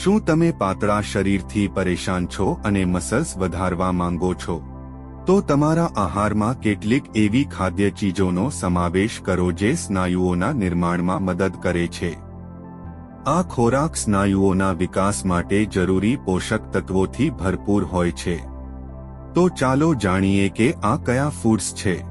શું તમે પાતળા શરીરથી પરેશાન છો અને મસલ્સ વધારવા માંગો છો? તો તમારા આહારમાં કેટલીક એવી ખાદ્ય ચીજોનો સમાવેશ કરો જે સ્નાયુઓના નિર્માણમાં મદદ કરે છે. આ ખોરાક સ્નાયુઓના વિકાસ માટે જરૂરી પોષક તત્વોથી ભરપૂર હોય છે. તો ચાલો જાણીએ કે આ કયા ફૂડ્સ છે.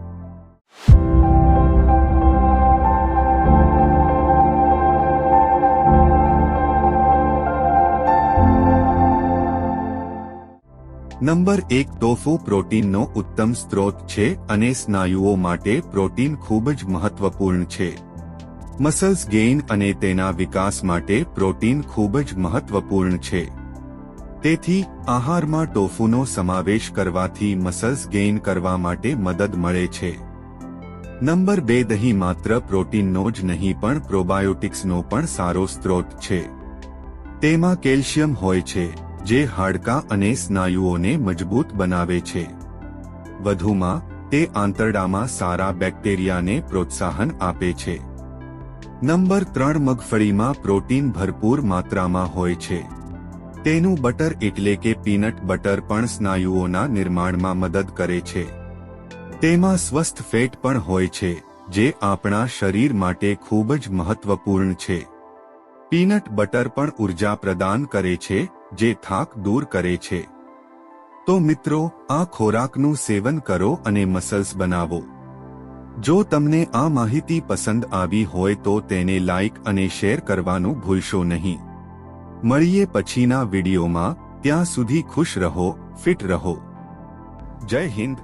નંબર 1. ટોફુ પ્રોટીનનો ઉત્તમ સ્ત્રોત છે અને સ્નાયુઓ માટે પ્રોટીન ખૂબ જ મહત્વપૂર્ણ છે. મસલ્સ ગેઇન અને તેના વિકાસ માટે પ્રોટીન ખૂબ જ મહત્વપૂર્ણ છે. તેથી આહારમાં ટોફુનો સમાવેશ કરવાથી મસલ્સ ગેઇન કરવા માટે મદદ મળે છે. નંબર 2. દહીં માત્ર પ્રોટીનનો જ નહીં પણ પ્રોબાયોટિક્સનો પણ સારો સ્ત્રોત છે. તેમાં કેલ્શિયમ હોય છે જે હાડકાં અને સ્નાયુઓને મજબૂત બનાવે છે. વધુમાં તે આંતરડામાં સારા બેક્ટેરિયાને પ્રોત્સાહન આપે છે. નંબર 3. મગફળીમાં પ્રોટીન ભરપૂર માત્રામાં હોય છે. તેનું બટર એટલે કે પીનટ બટર પણ સ્નાયુઓના નિર્માણમાં મદદ કરે છે. તેમાં સ્વસ્થ ફેટ પણ હોય છે જે આપણા શરીર માટે ખૂબ જ મહત્વપૂર્ણ છે. પીનટ બટર પણ ઉર્જા પ્રદાન કરે છે જે થાક દૂર કરે છે. તો મિત્રો, આ ખોરાકનું સેવન કરો અને મસલ્સ બનાવો. જો તમને આ માહિતી પસંદ આવી હોય તો તેને લાઇક અને શેર કરવાનું ભૂલશો નહીં. મળીએ પછીના વિડીયોમાં. ત્યાં સુધી ખુશ રહો, ફિટ રહો. જય હિન્દ.